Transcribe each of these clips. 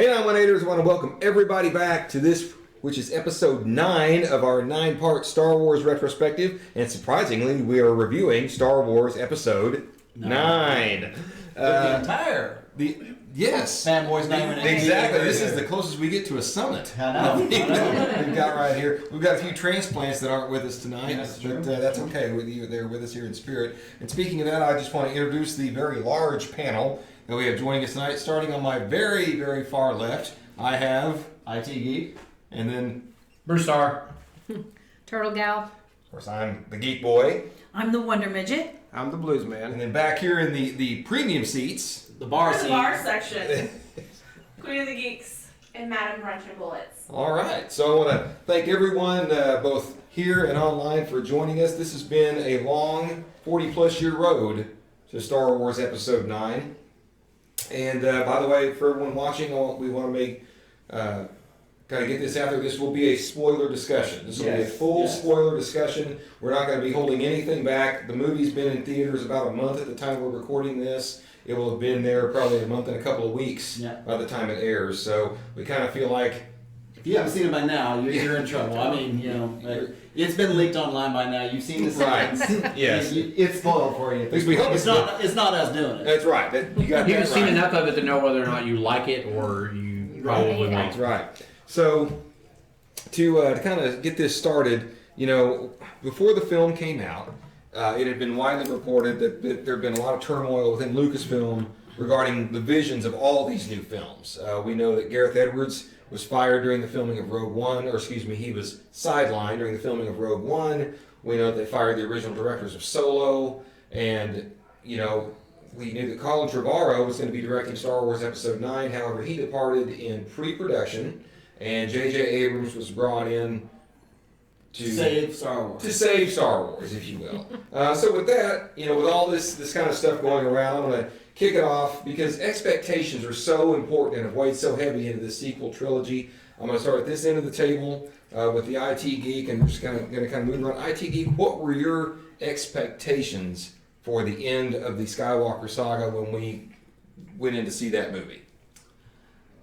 Hey, 918ers, I want to welcome everybody back to this, which is episode 9 of our 9-part Star Wars retrospective. And surprisingly, we are reviewing Star Wars episode 9. The entire yes. fanboys naming it. Exactly. This is the closest we get to a summit. I know. We've got right here. We've got a few transplants that aren't with us tonight, That's true. but that's okay. They're with us here in spirit. And speaking of that, I just want to introduce the very large panel that we have joining us tonight. Starting on my very, very far left, I have IT Geek. and then, Bruce Star. Turtle Gal. of course, I'm the Geek Boy. I'm the Wonder Midget. I'm the Blues Man. And then back here in the premium seats, The bar The seat. bar section. Queen of the Geeks and Madam Brunch and Bullets. all right. So I want to thank everyone, both here and online, for joining us. This has been a long 40-plus year road to Star Wars Episode 9. And by the way, for everyone watching, we want to make kind of get this out there. This will be a spoiler discussion. This will be a full spoiler discussion. We're not going to be holding anything back. The movie's been in theaters about a month at the time we're recording this. It will have been there probably a month and a couple of weeks by the time it airs. So we kind of feel like, If you haven't seen it by now, you're in trouble. I mean, it's been leaked online by now. You've seen the Right. scenes. Yes. It's spoiled for you. At least we hope it's not. It's not us doing it. that's right. You got You've that seen right. enough of it to know whether or not you like it or you probably won't. That's right. So, to kind of get this started, before the film came out, it had been widely reported that there had been a lot of turmoil within Lucasfilm regarding the visions of all these new films. We know that Gareth Edwards was fired during the filming of Rogue One, or excuse me, he was sidelined during the filming of Rogue One. We know that they fired the original directors of Solo, and, we knew that Colin Trevorrow was going to be directing Star Wars Episode 9. However, he departed in pre-production, and J.J. Abrams was brought in to Save Star Wars. to save Star Wars, if you will. So with that, with all this kind of stuff going around, I'm going to kick it off because expectations are so important and have weighed so heavy into the sequel trilogy. I'm going to start at this end of the table with the IT Geek, and we're just going to move around. IT Geek, what were your expectations for the end of the Skywalker saga when we went in to see that movie?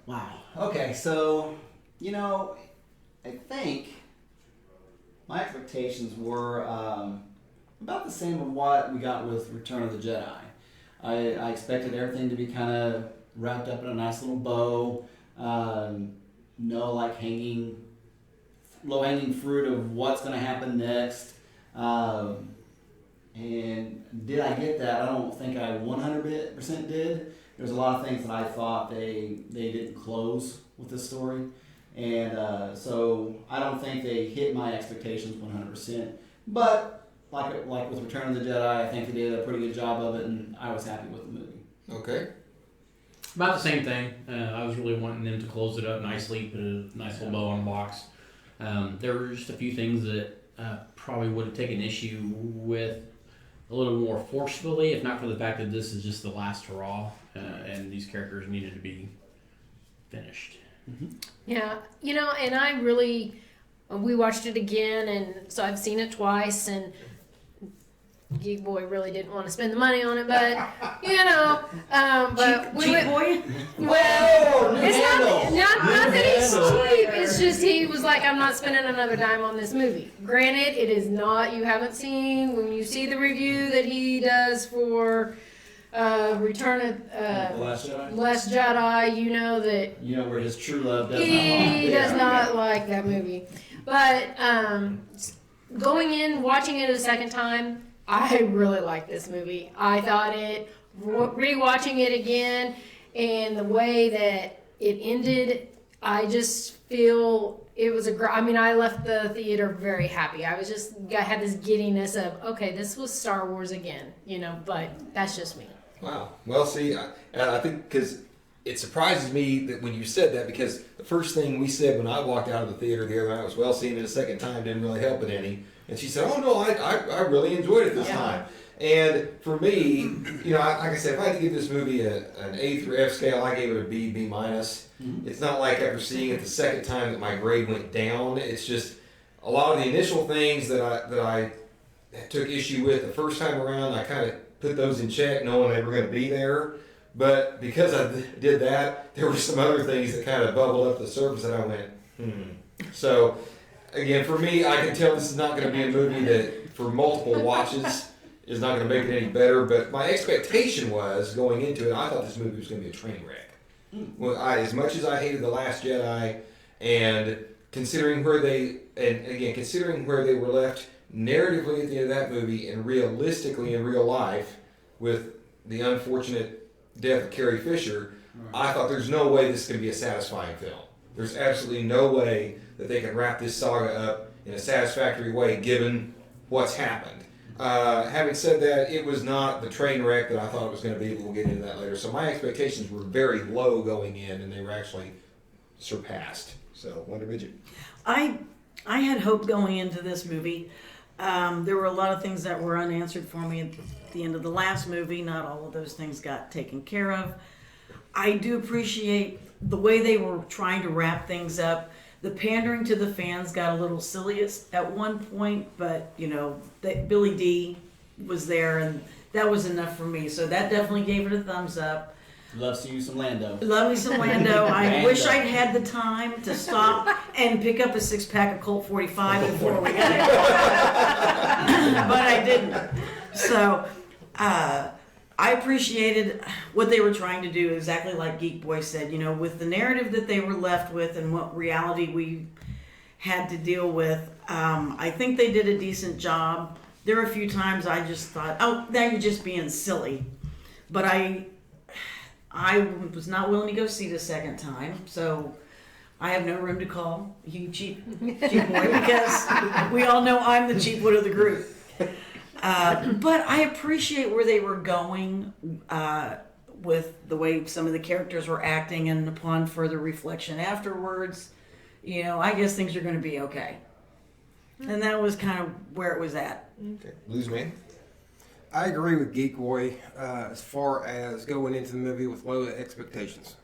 Wow. Okay, so I think my expectations were about the same of what we got with Return of the Jedi. I expected everything to be kind of wrapped up in a nice little bow. No low-hanging fruit of what's going to happen next. And did I get that? I don't think I 100% did. There's a lot of things that I thought they didn't close with this story. And so I don't think they hit my expectations 100%. But like with Return of the Jedi, I think they did a pretty good job of it, and I was happy with the movie. Okay. About the same thing. I was really wanting them to close it up nicely, put a nice little bow on the box. There were just a few things that probably would have taken issue with a little more forcefully, if not for the fact that this is just the last hurrah, and these characters needed to be finished. Mm-hmm. Yeah, and I really, we watched it again, and so I've seen it twice, and Geek Boy really didn't want to spend the money on it, but, but we Cheap boy? well, it's not that he's cheap, it's just he was like, I'm not spending another dime on this movie. Granted, it is not, you haven't seen, when you see the review that he does for Return of The Last Jedi? Last Jedi, you know that Where his true love does he does not like that movie. But going in, watching it a second time, I really like this movie. I thought rewatching it again, and the way that it ended, I just feel it was I left the theater very happy. I had this giddiness of, okay, this was Star Wars again, but that's just me. Wow. Well, see, I think because it surprises me that when you said that, because the first thing we said when I walked out of the theater the other night was, well, seeing it a second time didn't really help it any. And she said, oh, no, I really enjoyed it this time. And for me, like I said, if I had to give this movie an A through F scale, I gave it a B, B minus. Mm-hmm. It's not like after seeing it the second time that my grade went down. It's just a lot of the initial things that I took issue with the first time around, I kind of put those in check knowing they were going to be there. But because I did that, there were some other things that kind of bubbled up the surface, and I went, So, again, for me, I can tell this is not going to be a movie that, for multiple watches, is not going to make it any better. But my expectation was, going into it, I thought this movie was going to be a train wreck. Well, as much as I hated The Last Jedi, and considering where they were left narratively at the end of that movie, and realistically in real life, with the unfortunate death of Carrie Fisher, I thought there's no way this is going to be a satisfying film. There's absolutely no way that they can wrap this saga up in a satisfactory way given what's happened. Having said that, it was not the train wreck that I thought it was going to be. We'll get into that later. So my expectations were very low going in, and they were actually surpassed. So, Wonder Midget. I had hope going into this movie. There were a lot of things that were unanswered for me at the end of the last movie. Not all of those things got taken care of. I do appreciate the way they were trying to wrap things up. The pandering to the fans got a little silly at one point, but Billy D was there, and that was enough for me. So that definitely gave it a thumbs up. Loves to use some Lando. Love me some Lando. I wish I'd had the time to stop and pick up a 6-pack of Colt 45 before we got it. But I didn't. So I appreciated what they were trying to do, exactly like Geek Boy said, with the narrative that they were left with and what reality we had to deal with. I think they did a decent job. There were a few times I just thought, oh, now you're just being silly. But I was not willing to go see it a second time, so I have no room to call you cheap boy, because we all know I'm the cheap one of the group. But I appreciate where they were going with the way some of the characters were acting, and upon further reflection afterwards, I guess things are going to be okay. And that was kind of where it was at. Okay. Blues Man. I agree with Geek Boy as far as going into the movie with low expectations.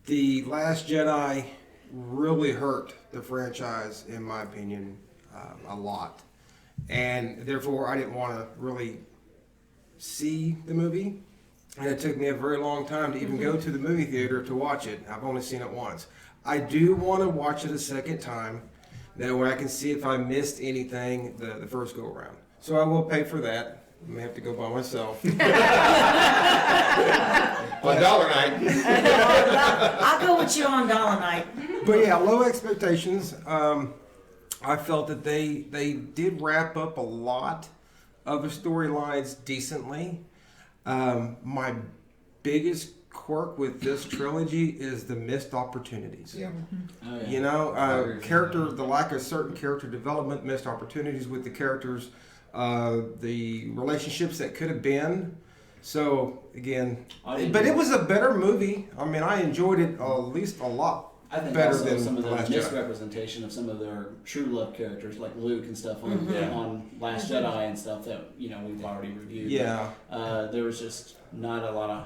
The Last Jedi really hurt the franchise, in my opinion, a lot. And therefore, I didn't want to really see the movie. And it took me a very long time to even go to the movie theater to watch it. I've only seen it once. I do want to watch it a second time. That way I can see if I missed anything the first go around. So I will pay for that. I may have to go by myself. $1 night. I'll go with you on Dollar Night. But yeah, low expectations. I felt that they did wrap up a lot of the storylines decently. My biggest quirk with this trilogy is the missed opportunities. Yeah. Oh, yeah. The lack of certain character development, missed opportunities with the characters, the relationships that could have been. So again, but it was a better movie. I mean, I enjoyed it at least a lot. I think better also than some of The the Last Jedi. misrepresentation of some of their true love characters, like Luke and stuff on Last Jedi and stuff that we've already reviewed. Yeah. There was just not a lot of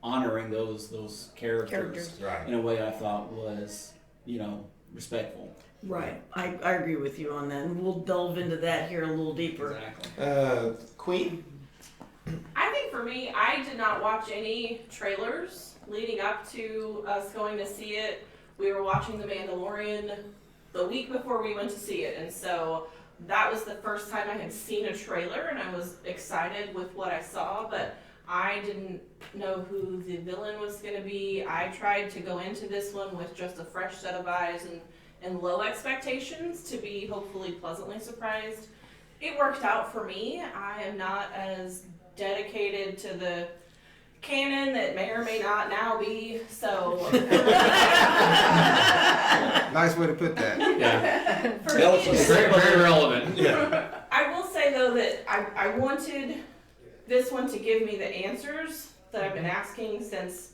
honoring those characters Right. in a way I thought was respectful. Right. I agree with you on that. And we'll delve into that here a little deeper. Exactly. Queen. I think for me, I did not watch any trailers leading up to us going to see it. We were watching The Mandalorian the week before we went to see it, and so that was the first time I had seen a trailer, and I was excited with what I saw, but I didn't know who the villain was going to be. I tried to go into this one with just a fresh set of eyes and low expectations to be hopefully pleasantly surprised. It worked out for me. I am not as dedicated to the canon that may or may not now be, so. Nice way to put that. Yeah. For me, Very, very relevant. Yeah. I will say though that I wanted this one to give me the answers that I've been asking since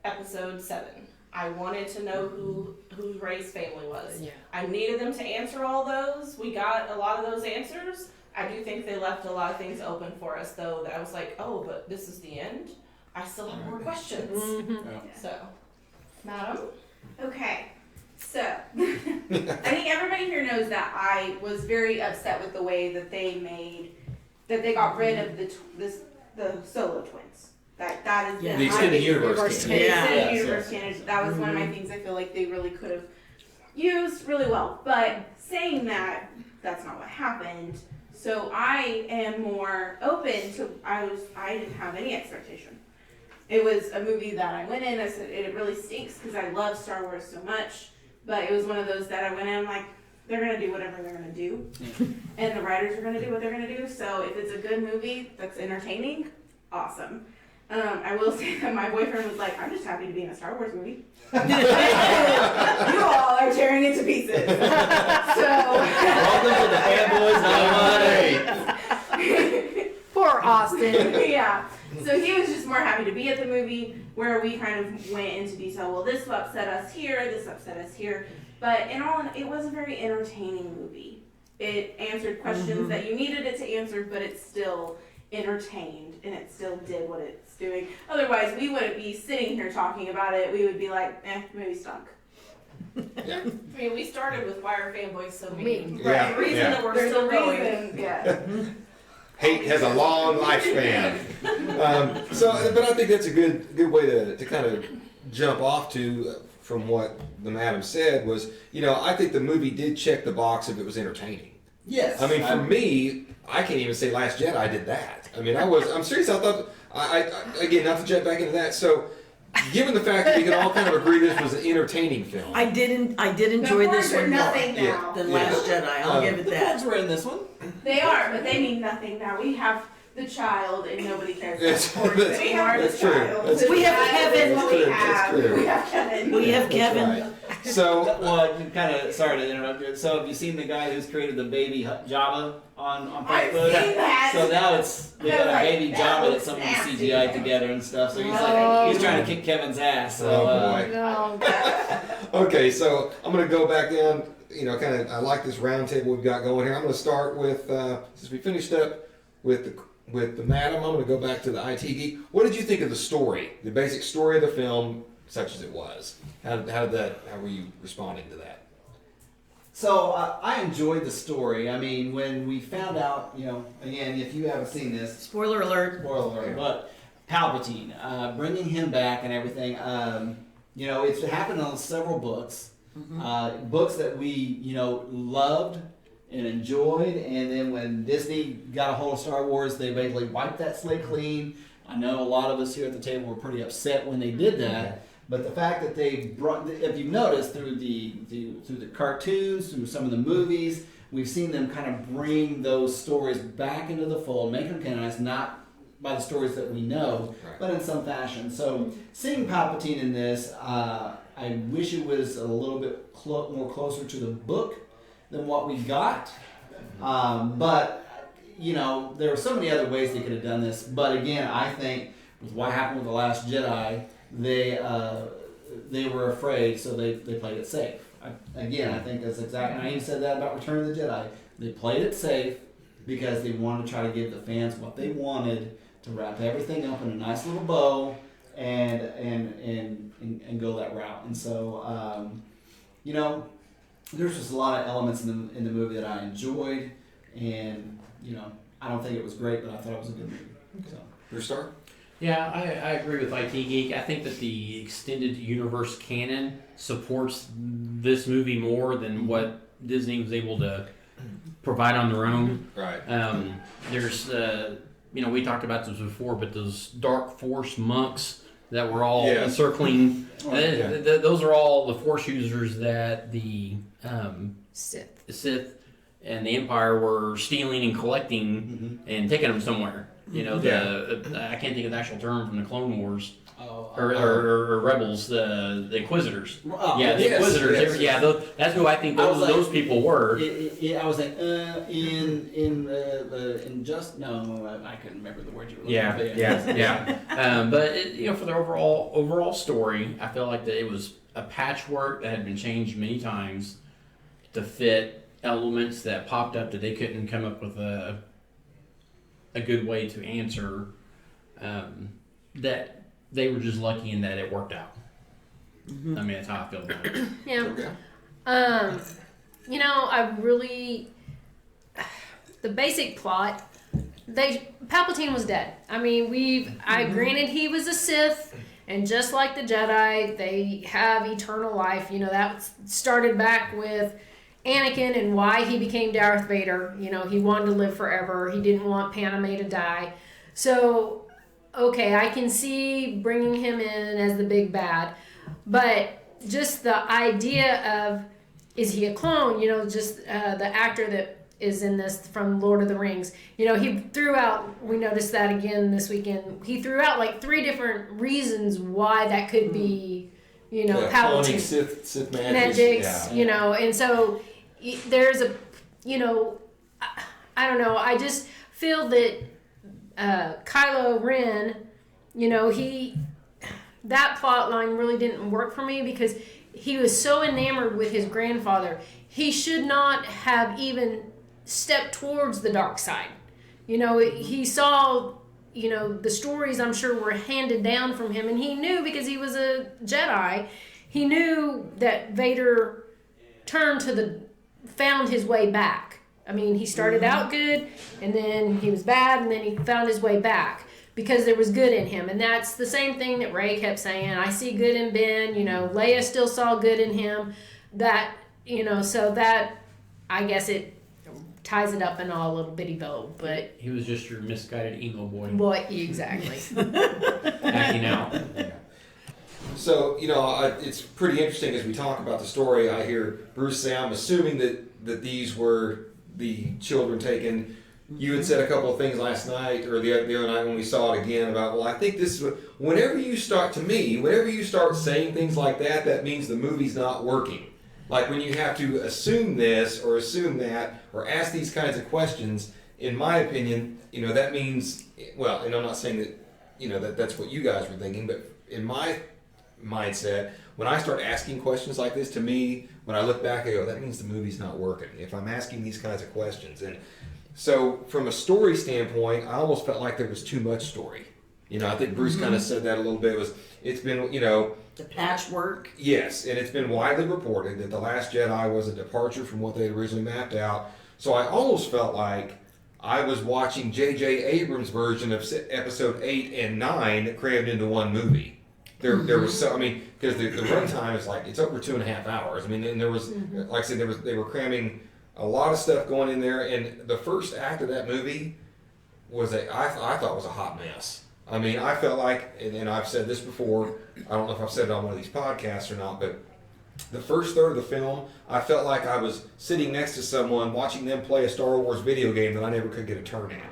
episode 7. I wanted to know who Rey's family was. Yeah. I needed them to answer all those. We got a lot of those answers. I do think they left a lot of things open for us though that I was like, oh, but this is the end? I still have more questions. So, Madam? Okay, so I think everybody here knows that I was very upset with the way that they got rid of the the Solo twins. That is Yeah. The extended universe canon. The Yeah. extended Yes, universe canon. That was one of my things I feel like they really could have used really well. But saying that, that's not what happened. So I am more open to. I didn't have any expectation. It was a movie that I went in. I said it really stinks because I love Star Wars so much. But it was one of those that I went in like, they're gonna do whatever they're gonna do, and the writers are gonna do what they're gonna do. So if it's a good movie that's entertaining, awesome. I will say that my boyfriend was like, "I'm just happy to be in a Star Wars movie." You all are tearing it to pieces. Welcome to the Fanboys 918. Poor Austin. Yeah. So he was just more happy to be at the movie, where we kind of went into detail. Well, this upset us here. This upset us here. But in all, it was a very entertaining movie. It answered questions that you needed it to answer, but it still entertained and it still did what it's doing. Otherwise, we wouldn't be sitting here talking about it. We would be like, movie stunk. Yeah. I mean, we started with Why Are Fanboys So Mean? Mean. Yeah, The reason yeah. that we're There's still a going. reason. Yeah. Hate has a long lifespan. But I think that's a good way to kind of jump off to from what the madam said was, I think the movie did check the box if it was entertaining. Yes. I mean, for me, I can't even say Last Jedi did that. I mean, I'm serious. I thought, again, not to jump back into that. So, given the fact that we can all kind of agree this was an entertaining film. I did enjoy The this words are one more nothing now. than Last Jedi. I'll give it The that. words were in this one. They are, but they mean nothing now. We have the child, and nobody cares That's- about sports that's- anymore. that's The true. child. That's The true. We have child Kevin. is what we That's true. That's have. true. We have Kevin. We have That's Kevin. right. So, Well, you kind of sorry to interrupt you. So have you seen the guy who's created the baby Jabba on I've Facebook? seen that. So now they got a Like, baby that Jabba that looks someone nasty. CGI'd together and stuff. So Oh. he's trying to kick Kevin's ass. So, Oh, boy. No. okay, so I'm going to go back down. I like this round table we've got going here. I'm going to start with since we finished up with the madam. I'm going to go back to the IT geek. What did you think of the story, the basic story of the film, such as it was? How were you responding to that? So I enjoyed the story. I mean, when we found out, again, if you haven't seen this, Spoiler alert. spoiler alert, but Palpatine, bringing him back and everything, it's happened on several books, books that we, loved and enjoyed, and then when Disney got a hold of Star Wars, they basically wiped that slate clean. I know a lot of us here at the table were pretty upset when they did that. But the fact that they brought, if you've noticed through the cartoons, through some of the movies, we've seen them kind of bring those stories back into the fold, make them canonized, not by the stories that we know, but in some fashion. So seeing Palpatine in this, I wish it was a little bit more closer to the book than what we got. But there were so many other ways they could have done this. But again, I think with what happened with The Last Jedi, they were afraid, so they played it safe. I think that's exactly, and I even said that about Return of the Jedi. They played it safe because they wanted to try to give the fans what they wanted, to wrap everything up in a nice little bow and go that route. And so, there's just a lot of elements in the movie that I enjoyed, and I don't think it was great, but I thought it was a good movie. So. Your star? Yeah, I agree with IT Geek. I think that the extended universe canon supports this movie more than what Disney was able to provide on their own. Right. There's, we talked about this before, but those Dark Force monks that were all Yeah. encircling, yeah. those are all the Force users that the Sith and the Empire were stealing and collecting and taking them somewhere. I can't think of the actual term from the Clone Wars or Rebels, the Inquisitors. Oh, Yeah, the yes, Inquisitors. yes. That's who I think those people were. I was like, I couldn't remember the word you were looking for. Yeah. But for the overall story, I feel like that it was a patchwork that had been changed many times to fit elements that popped up that they couldn't come up with a good way to answer. That they were just lucky in that it worked out. I mean, that's how I feel about it. Yeah. Okay. I really, the basic plot Palpatine was dead. I mean, granted he was a Sith, and just like the Jedi, they have eternal life. You know, that started back with Anakin and why he became Darth Vader. You know, he wanted to live forever. He didn't want Padme to die. So, okay, I can see bringing him in as the big bad, but just the idea of, is he a clone? You know, just the actor that is in this from Lord of the Rings. You know, he threw out, we noticed that again this weekend, he threw out like 3 different reasons why that could be, you know, Palpatine. Cloning Sith magics, you know, and so there's a, you know, I don't know, I just feel that Kylo Ren, you know, that plot line really didn't work for me because he was so enamored with his grandfather. He should not have even stepped towards the dark side. You know, he saw, you know, the stories I'm sure were handed down from him, and he knew because he was a Jedi, he knew that Vader found his way back. I mean, he started out good, and then he was bad, and then he found his way back because there was good in him. And that's the same thing that Rey kept saying, I see good in Ben, you know, Leia still saw good in him. That, you know, so that, I guess it ties it up in a little bitty bow, but... He was just your misguided emo boy. Boy, exactly. Acting out. So, you know, it's pretty interesting as we talk about the story. I hear Bruce say, I'm assuming that these were the children taken. You had said a couple of things last night or the other night when we saw it again about, well, I think this is whenever you start saying things like that, that means the movie's not working. Like when you have to assume this or assume that or ask these kinds of questions, in my opinion, you know, that means, well, and I'm not saying that, you know, that's what you guys were thinking, but in my mindset, when I start asking questions like this, to me, when I look back, I go, that means the movie's not working. If I'm asking these kinds of questions. And so from a story standpoint, I almost felt like there was too much story. You know, I think Bruce kind of said that a little bit. It's been, you know... The patchwork. Yes, and it's been widely reported that The Last Jedi was a departure from what they had originally mapped out. So I almost felt like I was watching J.J. Abrams' version of Episode 8 and 9 crammed into one movie. There was so, I mean, because the runtime is like, it's over 2.5 hours. I mean, and there was, like I said, they were cramming a lot of stuff going in there, and the first act of that movie was I thought was a hot mess. I mean, I felt like, and I've said this before, I don't know if I've said it on one of these podcasts or not, but the first third of the film, I felt like I was sitting next to someone watching them play a Star Wars video game that I never could get a turn at.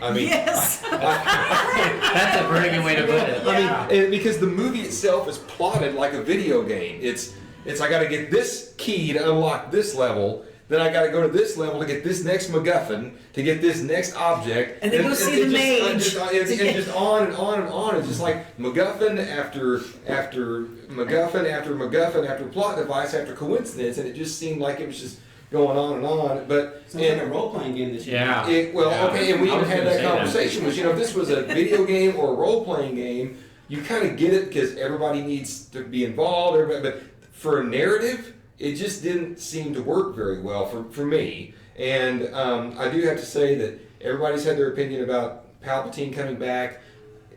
I mean, yes. That's a very good way to put it. I mean, because the movie itself is plotted like a video game. It's I got to get this key to unlock this level. Then I got to go to this level to get this next MacGuffin, to get this next object. And then go see the mage. And just on and on and on. It's just like MacGuffin after MacGuffin after MacGuffin after plot device after coincidence. And it just seemed like it was just going on and on. But sounds like a role-playing game this year. Yeah. Okay, and we even had that conversation. Was, you know, if this was a video game or a role-playing game, you kind of get it because everybody needs to be involved. But for a narrative, it just didn't seem to work very well for me. And I do have to say that everybody's had their opinion about Palpatine coming back.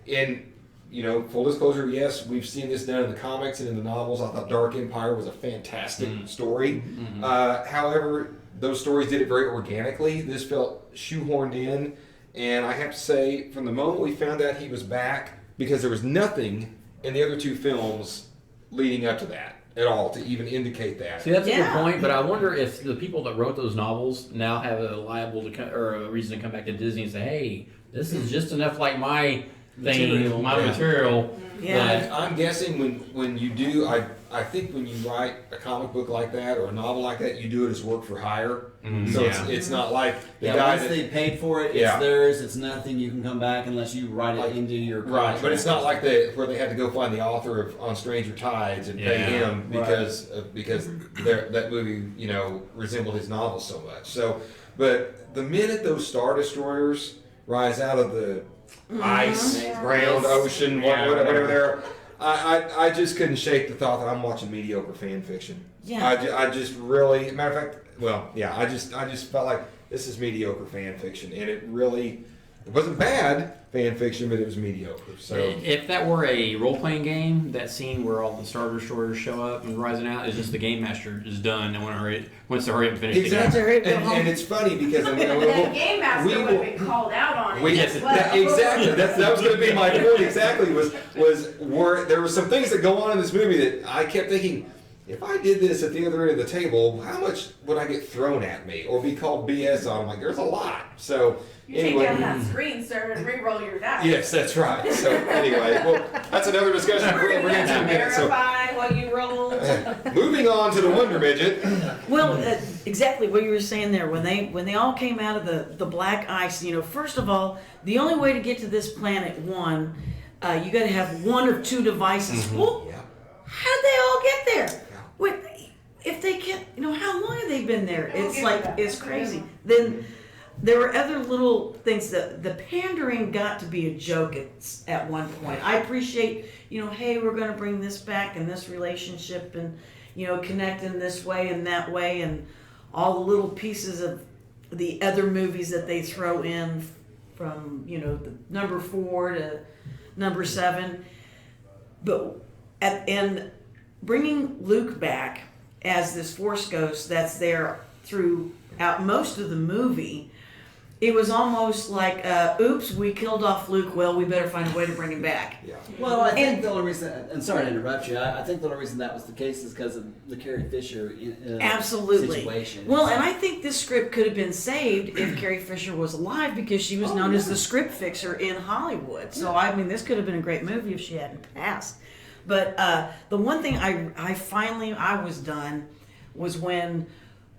And, you know, full disclosure, yes, we've seen this done in the comics and in the novels. I thought Dark Empire was a fantastic story. However, those stories did it very organically. This felt shoehorned in. And I have to say, from the moment we found out he was back, because there was nothing in the other 2 films leading up to that at all to even indicate that. See, that's a good point, but I wonder if the people that wrote those novels now have a reason to come back to Disney and say, hey, this is just enough like my thing, material. Yeah. I'm guessing when you do, I think when you write a comic book like that or a novel like that, you do it as work for hire. So it's not like the guy once they paid for it, it's theirs. It's nothing you can come back unless you write it into your contract. Right, but it's not like where they had to go find the author of On Stranger Tides and pay him because that movie, you know, resembled his novel so much. So, but the minute those Star Destroyers rise out of the ice, ground, ocean, whatever they're, I just couldn't shake the thought that I'm watching mediocre fan fiction. Yeah. I just really, matter of fact, I just felt like this is mediocre fan fiction, and it really, It wasn't bad fan fiction, but it was mediocre. So if that were a role-playing game, that scene where all the Star Destroyers show up and rising out is just the game master is done and wants to hurry up and finish exactly, the game. and it's funny because The game master would have been called out on it as well. exactly. That was going to be my point. Exactly was there were some things that go on in this movie that I kept thinking, if I did this at the other end of the table, how much would I get thrown at me or be called BS on? I'm like, there's a lot. So You anyway, take down that screen, sir, and re-roll your dice. yes, that's right. So anyway, well, that's another discussion we're going to get in a minute. So Verify what you rolled. moving on to the Wonder Midget. Well, exactly what you were saying there. When they all came out of the black ice, first of all, the only way to get to this planet, one, you got to have one of two devices. Well, Yeah. how did they all get there? Wait, if they can't, how long have they been there? It's crazy. Then there were other little things that the pandering got to be a joke at one point. I appreciate, hey, we're going to bring this back and this relationship and, connect in this way and that way and all the little pieces of the other movies that they throw in from, the number 4 to number 7. But and bringing Luke back as this Force ghost that's there throughout most of the movie, it was almost like, oops, we killed off Luke. Well, we better find a way to bring him back. Yeah. Well, I think the only reason, and sorry to interrupt you, I think the only reason that was the case is because of the Carrie Fisher Absolutely. situation. Well, and I think this script could have been saved if Carrie Fisher was alive because she was known as the script fixer in Hollywood. So, this could have been a great movie if she hadn't passed. But the one thing I was done was when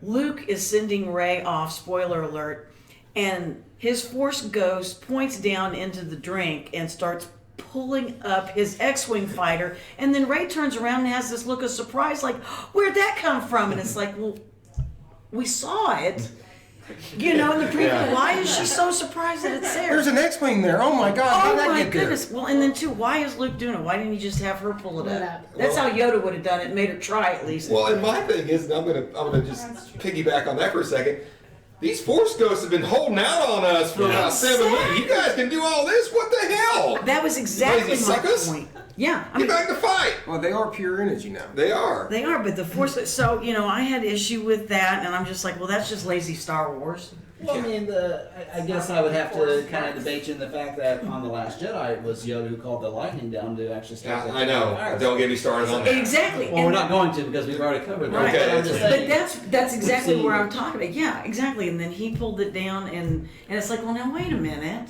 Luke is sending Rey off, spoiler alert, and his Force ghost points down into the drink and starts pulling up his X-Wing fighter, and then Rey turns around and has this look of surprise like, where'd that come from? And it's like, well, we saw it. In the preview, why is she so surprised that it's there? There's an X-Wing there. Oh my God! How Oh did that my get there? goodness! Well, and then too, why is Luke doing it? Why didn't he just have her pull it Pull it up? up. That's how Yoda would have done it. Made her try at least. Well, and my thing is, and I'm gonna just piggyback on that for a second. These Force ghosts have been holding out on us for about 7 weeks. You guys can do all this? What the hell? That was exactly Lazy my suckers? point. Yeah, Get back to fight. Well, they are pure energy now. They are. they are, but the Force. So I had issue with that, and I'm just like, well, that's just lazy Star Wars. Well, I guess I would have to kind of debate you in the fact that on The Last Jedi it was Yoda who called the lightning down to actually start the I know. fire. Don't get me started on that. Exactly. Well, we're not going to because we've already covered that. Right. But I'm just Okay. saying, But that's exactly See- where I'm talking about. Yeah, exactly. And then he pulled it down, and it's like, well, now wait a minute.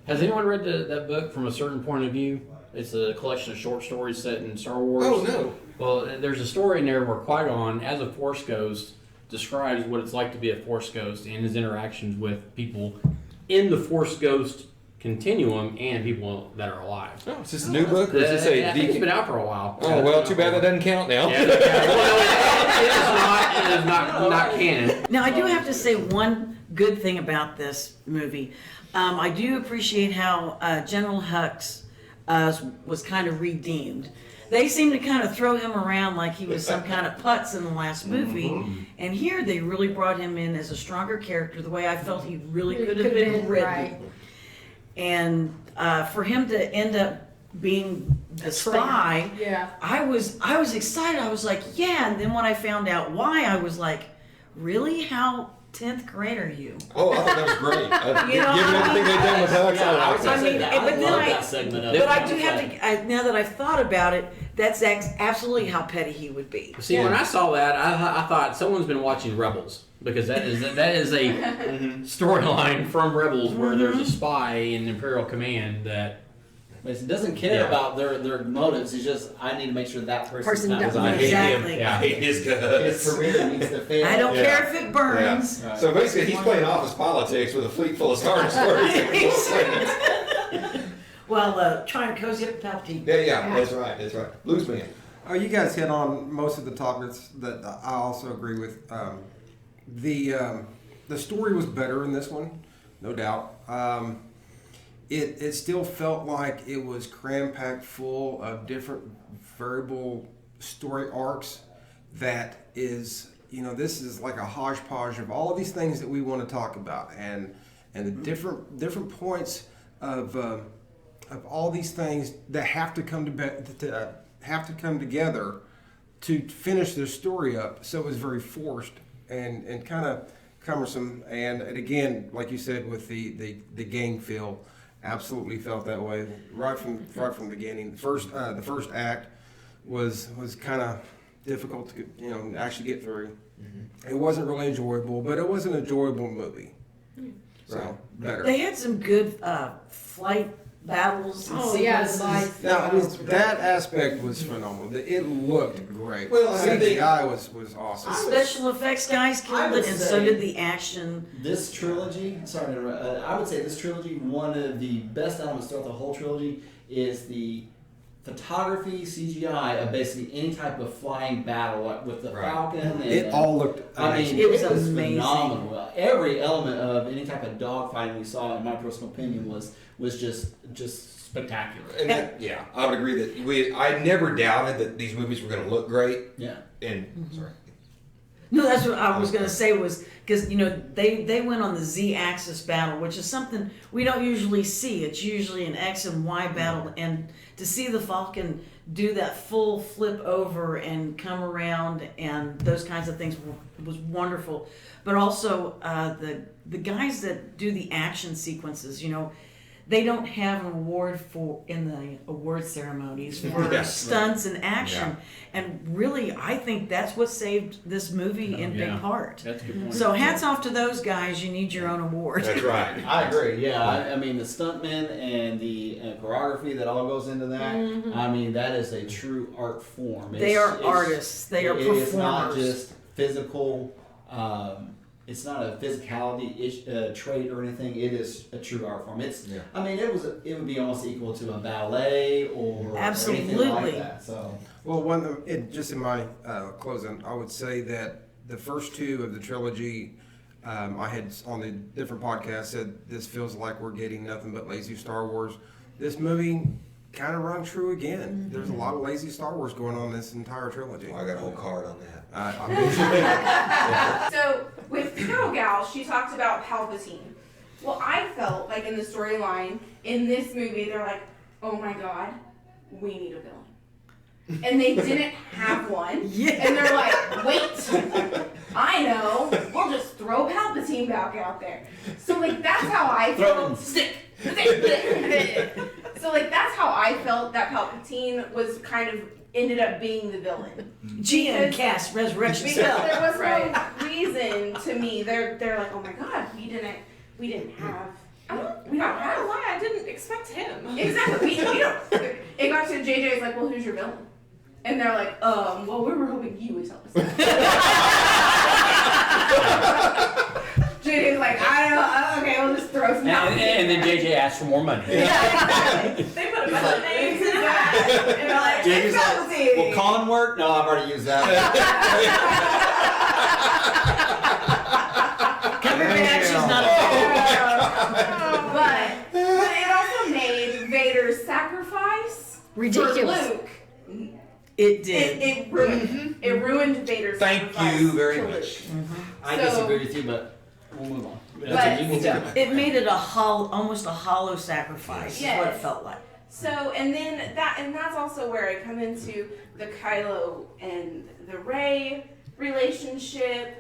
Has anyone read that book From a Certain Point of View? It's a collection of short stories set in Star Wars. Oh, no. Well, there's a story in there where Qui-Gon, as a Force ghost, describes what it's like to be a Force ghost and his interactions with people in the Force ghost continuum and people that are alive. Oh, is this a new book or is this I think it's been out for a while. Oh, well, too bad that doesn't count now. Yeah, it is not canon. Now, I do have to say one good thing about this movie. I do appreciate how General Hux was kind of redeemed. They seem to kind of throw him around like he was some kind of putz in the last movie. And here they really brought him in as a stronger character, the way I felt he really could have been written. right. And for him to end up being the spy, Yeah. I was excited. I was like, yeah. And then when I found out why, I was like, really? How 10th grade are you? Oh, I thought that was great. You know, Given I everything they've done with Hux, Yeah, I was I gonna mean, say that. but I then love I- that segment of it. But I do have to, now that I've thought about it, that's absolutely how petty he would be. See, when I saw that, I thought someone's been watching Rebels because that is a storyline from Rebels where there's a spy in Imperial Command that. But he doesn't care Yeah. about their motives. He's just, I need to make sure that person's not does. I hate Exactly. him. I hate his his guts. career needs to fail. I don't Yeah. care if it burns. Right. So basically, he's playing office politics with a fleet full of Star Destroyers. Well, trying to cozy up to Palpatine. Yeah, that's right. That's right. Blues man. Oh, you guys hit on most of the topics that I also agree with. The story was better in this one, no doubt. It still felt like it was cram-packed full of different variable story arcs that is, this is like a hodgepodge of all of these things that we want to talk about. And and the different points of all these things that have to come together to finish their story up. So it was very forced and kind of cumbersome. And again, like you said, with the gang feel, absolutely felt that way right from the beginning. The first act was kind of difficult to actually get through. It wasn't really enjoyable, but it was an enjoyable movie. So better. They had some good flight battles and Oh, yeah, sequences. Now, that aspect was phenomenal. It looked great. Well, I think- CGI was awesome. Special effects guys I killed would it, and say- so did the action. This trilogy, sorry to interrupt, I would say this trilogy, one of the best elements throughout the whole trilogy is the photography, CGI of basically any type of flying battle, like with the Right. Falcon. And, It all looked I amazing. mean, It was amazing. phenomenal. Every element of any type of dogfighting we saw, in my personal opinion, was just spectacular. And that, I would agree that I never doubted that these movies were going to look great. Yeah. And sorry, No, that's what I was going to say was because they went on the Z-axis battle, which is something we don't usually see. It's usually an X and Y battle, and to see the Falcon do that full flip over and come around and those kinds of things was wonderful. But also the guys that do the action sequences, they don't have an award in the award ceremonies for Yeah. stunts and action. And really, I think that's what saved this movie in Yeah. big part. That's a good point. So hats off to those guys. You need your own award. that's right. I agree. Yeah, I mean the stuntmen and the choreography that all goes into that. I mean that is a true art form. They are artists. They are performers. It's not just physical. It's not a physicality trait or anything. It is a true art form. I mean, it would be almost equal to a ballet or anything Absolutely. like that. So. Well, just in my closing, I would say that the first two of the trilogy, I had on the different podcasts said this feels like we're getting nothing but lazy Star Wars. This movie kind of rung true again. There's a lot of lazy Star Wars going on in this entire trilogy. Well, I got a whole card on that. So with Cow Gal, she talked about Palpatine. Well, I felt like in the storyline in this movie, they're like, "Oh my God, we need a villain," and they didn't have one. Yeah. And they're like, "Wait, I know. We'll just throw Palpatine back out there." So like that's how I felt. Stick. So like that's how I felt that Palpatine was kind of ended up being the villain. GM cast resurrection Because spell. there was no reason to me. They're like, "Oh my God, we didn't have." We don't I have. don't lie, I didn't expect him. Exactly. We don't. It got to JJ's like, "Well, who's your villain?" And they're like, well, we were hoping you would tell us." JJ's like, "I don't know. Okay, we'll just throw some out." And then JJ asked for more money. Exactly. They put a bunch of names in that, and they're like, JJ's "It's like, Palpatine." will Colin work? No, I've already used that. Cumberbatch is not But it also made Vader's sacrifice Ridiculous. for Luke. It did. It ruined. It ruined Vader's Thank sacrifice you very to much. Luke. I So- disagree with you, but we'll move on. But- You can tell. It made it almost a hollow sacrifice. Is what it Yes. felt like. So, and then that's also where I come into the Kylo and the Rey relationship.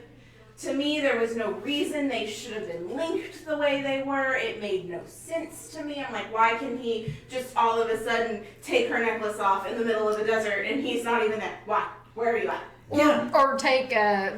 To me, there was no reason they should have been linked the way they were. It made no sense to me. I'm like, why can he just all of a sudden take her necklace off in the middle of the desert and he's not even there? Why? Where are you at? Or take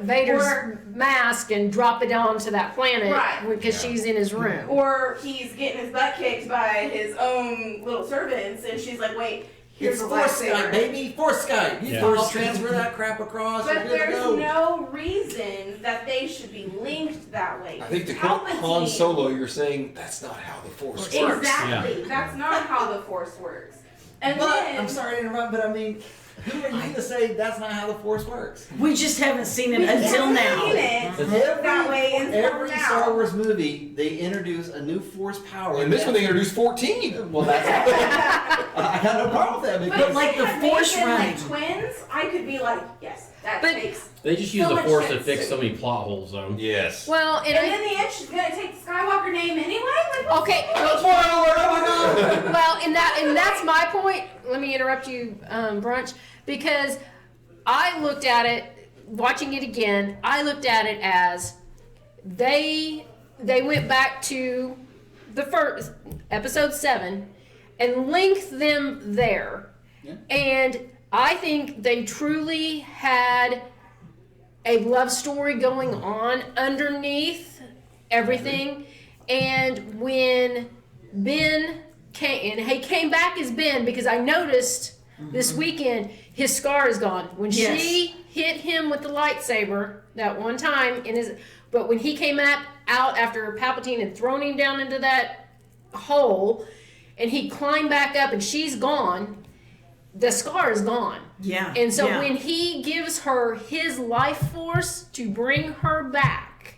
Vader's Or- mask and drop it onto that planet Right. because she's in his room. Or he's getting his butt kicked by his own little servants and she's like, wait, here's It's the Force Skype, lightsaber. baby. Force Skype. You Yeah. force transfer that crap across. But you're good to there's go. no reason that they should be linked that way. I think to quote Han Solo, you're saying that's not how the Force works. Exactly. That's not how the Force works. And But then I'm sorry to interrupt, but I mean, who are you to say that's not how the Force works? We just haven't seen it we until haven't now. seen it that way until Every now. Star Wars movie, they introduce a new Force power. In this one, they introduced 14. Well, that's I got no problem with that. But Because like the if Force they had running. like twins, I could be like, yes, that But- makes. They just use So the much Force to sense. fix so many plot holes, though. Yes. Well, And in the end, she's gonna take the Skywalker name anyway. Like, okay. Well, and that's my point. Let me interrupt you, Brunch, because I looked at it, watching it again. I looked at it as they went back to the first episode 7 and linked them there, and I think they truly had a love story going on underneath everything. And when Ben came, and he came back as Ben, because I noticed this weekend his scar is gone. When she hit him with the lightsaber that one time but when he came out after Palpatine had thrown him down into that hole, and he climbed back up, and she's gone, the scar is gone. Yeah. And so when he gives her his life force to bring her back,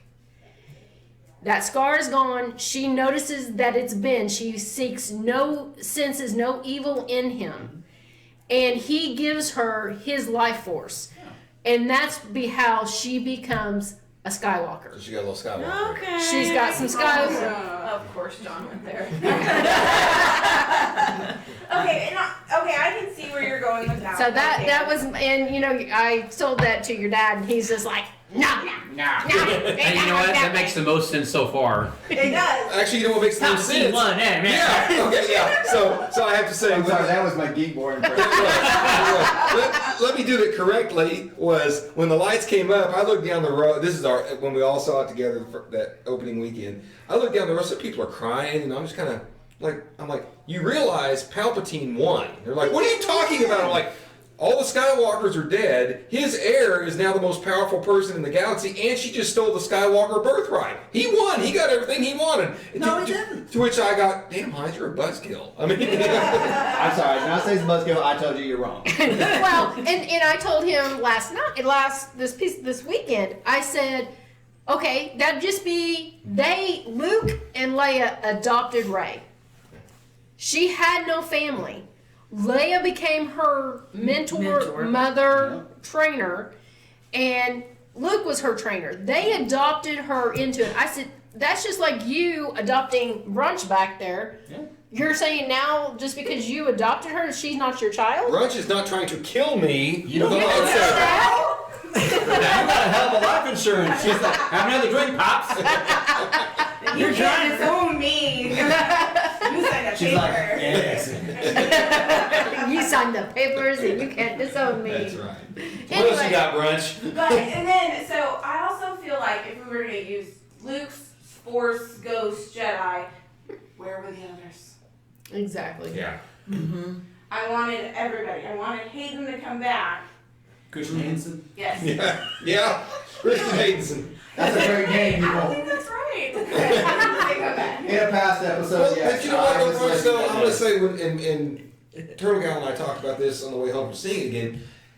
that scar is gone. She notices that it's Ben. She senses no evil in him. And he gives her his life force. And that's how she becomes a Skywalker. So she got a little Skywalker. Okay. She's got some Skywalker. Of course, John went there. Okay, I can see where you're going with that. So that was, and you know, I told that to your dad, and he's just like, no. And you know what? That makes the most sense so far. It does. Actually, you know what makes the most sense? Yeah. Okay. Yeah. So I have to say, I'm sorry, that was my Geek boy impression. let me do it correctly. Was when the lights came up, I looked down the road. This is when we all saw it together for that opening weekend. I looked down the road. Some people are crying, and I'm just kind of I'm like, you realize Palpatine won. They're like, what are you talking about? I'm like, all the Skywalkers are dead. His heir is now the most powerful person in the galaxy, and she just stole the Skywalker birthright. He won. He got everything he wanted. No, he didn't. To which I got, damn, Heinz, you're a buzzkill. I mean, I'm sorry, when I say it's a buzzkill, I told you you're wrong. Well, and I told him this weekend, I said, okay, that'd just be Luke and Leia adopted Rey. She had no family. Leia became her mentor. Mother, trainer, and Luke was her trainer. They adopted her into it. I said, that's just like you adopting Brunch back there. Yeah. You're saying now, just because you adopted her, she's not your child? Brunch is not trying to kill me. You don't know that. You got a hell of a life insurance. She's like, have another drink, Pops. You're trying to disown me. You signed a She's paper. like, yes. You signed the papers and you can't disown me. That's right. What Anyway. else you got, Brunch? But and then so I also feel like if we were gonna use Luke's Force Ghost Jedi, where were the others? Exactly. Yeah. I wanted everybody. I wanted Hayden to come back. Christian Hansen. Yes. Yeah. Yeah. Christian Haydenson. That's a great game, I people. think that's right. I think they come back. In a past episode, Well, yes. but you know what, I though, was Brunch, listening though, to I'm going to this. say, when Turtle Gal and I talked about this on the way home from seeing it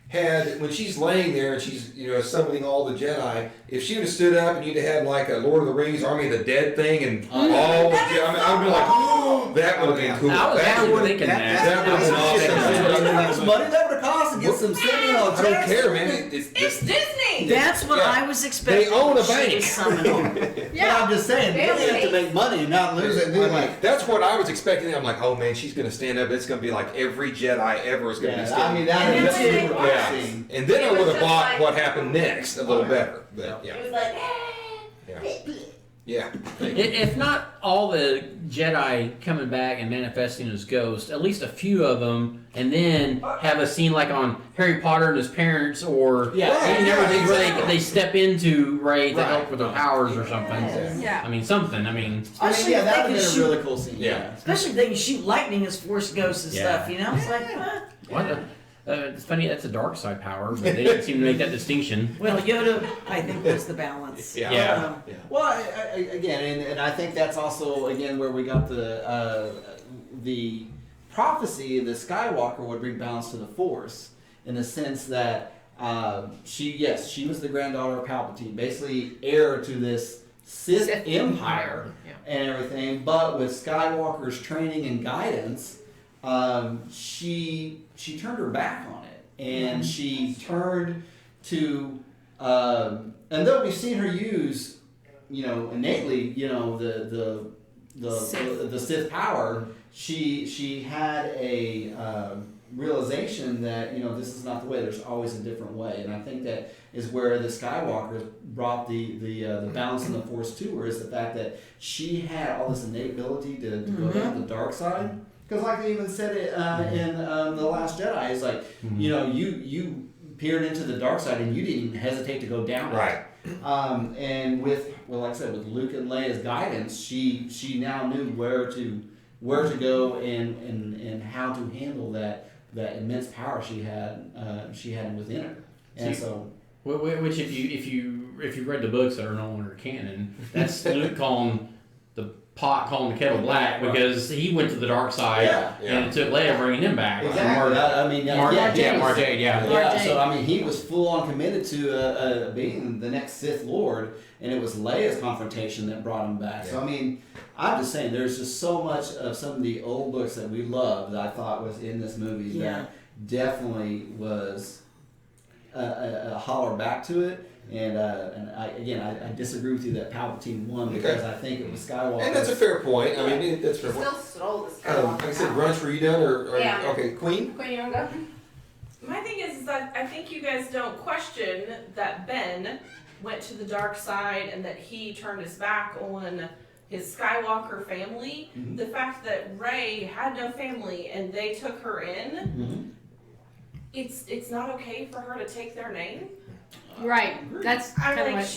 again, when she's laying there and she's, summoning all the Jedi, if she would have stood up and you'd have had like a Lord of the Rings, Army of the Dead thing, and all the Jedi, I would be like, oh, that would have been cool. I was That actually would've- thinking that. That would have been awesome. How much money that would have cost to get some signal? I don't care, man. It's Disney. That's what Yeah. I was expecting. They own a She bank. was summoned. But I'm just saying, they have to make money and not lose it. I mean, that's what I was expecting. I'm like, oh man, she's gonna stand up. It's gonna be like every Jedi ever is gonna be Yeah, I standing. mean, that And is then super they- cool Yeah. scene. And then I It would was have just bought like- what happened next a little better. But It was like, yeah. If not all the Jedi coming back and manifesting as ghosts, at least a few of them, and then have a scene like on Harry Potter and his parents, or Yeah. and everything where exactly. they step into Rey to Right. help with their powers or something. Yeah. I mean something. I mean, Especially yeah, if that they would can have been shoot, a really cool scene. Yeah. especially if they can shoot lightning as Force ghosts and Yeah. stuff. It's like, what? It's funny. That's a dark side power, but they didn't seem to make that distinction. well, Yoda, I think, was the balance. Yeah. Yeah. Well, again, and I think that's also again where we got the prophecy of the Skywalker would bring balance to the Force in the sense that she was the granddaughter of Palpatine, basically heir to this Sith Empire Yeah. and everything, but with Skywalker's training and guidance, she turned her back on it, and she turned to, and though we've seen her use, innately, the Sith power, she had a realization that this is not the way. There's always a different way, and I think that is where the Skywalkers brought the balance in the Force to her, is the fact that she had all this innate ability to go down the dark side. Because like they even said it in The Last Jedi, it's like you peered into the dark side and you didn't even hesitate to go down it. Right. And like I said, with Luke and Leia's guidance, she now knew where to go and how to handle that immense power she had within her. And which if you read the books that are no longer canon, that's Luke calling the kettle black because he went to the dark side and it took Leia bringing him back. Exactly. Mara Jade. So he was full on committed to being the next Sith Lord, and it was Leia's confrontation that brought him back. So I'm just saying, there's just so much of some of the old books that we love that I thought was in this movie that definitely was a holler back to it. And I disagree with you that Palpatine won because I think it was Skywalker. And that's a fair point. I mean, that's a fair point. Still stole the Skywalker. Like I said, Brunch, were you done? Or Yeah. Okay, Queen? Queen, you wanna go? My thing is that I think you guys don't question that Ben went to the dark side and that he turned his back on his Skywalker family. Mm-hmm. The fact that Rey had no family and they took her in, it's not okay for her to take their name. Right. That's kind of like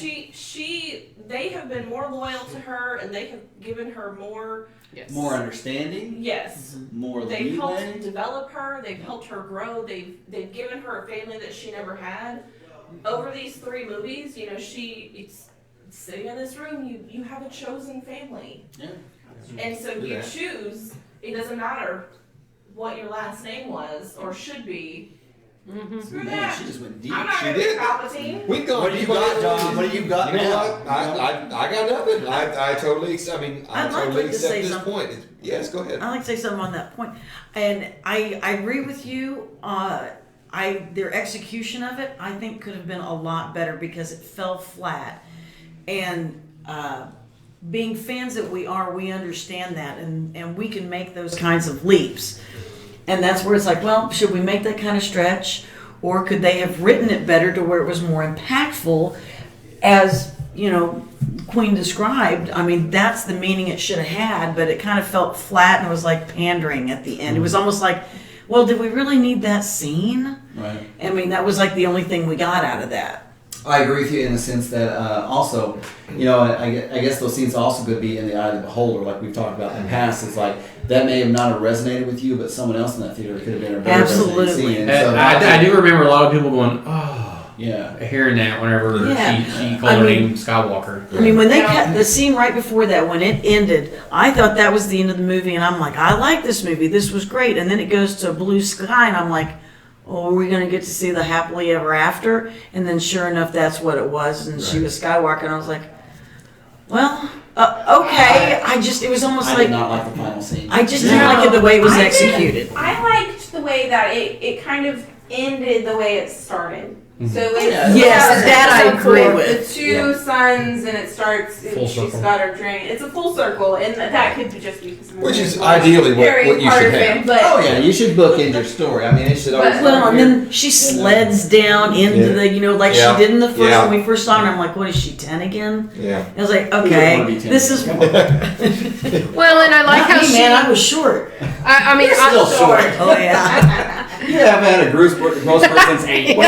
they have been more loyal to her and they have given her more more understanding. Yes. More They've helped leeway. develop her, they've helped her grow, they've given her a family that she never had. Over these 3 movies, it's sitting in this room, you have a chosen family. Yeah. And so you choose, it doesn't matter what your last name was or should be. Screw Man, that. she just went deep. I'm not She going to be did. Palpatine. We've gone. What do you got, John? What do you got You know now? what? I got nothing. I totally. I mean, I I'd like totally to accept say this something. point. Yes, go ahead. I'd like to say something on that point, and I agree with you. Their execution of it, I think, could have been a lot better because it fell flat. And being fans that we are, we understand that, and we can make those kinds of leaps. And that's where it's like, well, should we make that kind of stretch, or could they have written it better to where it was more impactful, as Queen described? I mean, that's the meaning it should have had, but it kind of felt flat and it was like pandering at the end. It was almost like, well, did we really need that scene? Right. I mean, that was like the only thing we got out of that. I agree with you in the sense that also, I guess those scenes also could be in the eye of the beholder, like we've talked about in the past. It's like that may have not have resonated with you, but someone else in that theater could have been a very Absolutely. resonating scene. And So I do remember a lot of people going, oh, yeah. hearing that whenever Yeah. she called her name Skywalker. I mean, when they cut the scene right before that, when it ended, I thought that was the end of the movie, and I'm like, I like this movie. This was great. And then it goes to blue sky, and I'm like, oh, are we going to get to see the happily ever after? And then sure enough, that's what it was, and she was Skywalker, and I was like, well, okay. It was almost I like, did not like the final scene. I just didn't like it the way it was executed. I liked the way that it kind of ended the way it started. So it's Yes, that I agree with. The two sons, and it starts. Full She's circle. got her drink. It's a full circle, and that could just be Which is ideally what you should have. Oh yeah, you should bookend your story. I mean, it should always. Well, and then she sleds down into the, like Yeah. she did in the first Yeah. when we first saw her. And I'm like, what is she, 10 again? Yeah. I was like, wanna okay, be 10 this is. again? Well, and I like Not how me, she. man, I was short. I mean, Still short. Oh yeah. You haven't had a growth spurt since 8.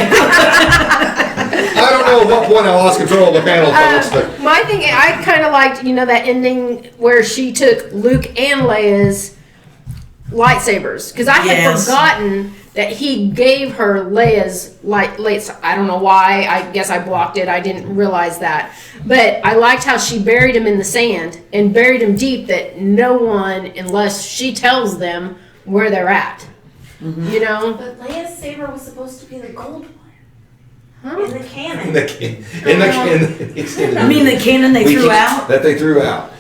I don't know at what point I lost control of the panel, folks, but My thing, I kind of liked, that ending where she took Luke and Leia's lightsabers, because I had Yes. forgotten that he gave her Leia's light. I don't know why. I guess I blocked it. I didn't realize that. But I liked how she buried him in the sand and buried him deep, that no one, unless she tells them where they're at. But Leia's saber was supposed to be the gold one in the canon. in the extended I mean, the cannon they threw out. that they threw out.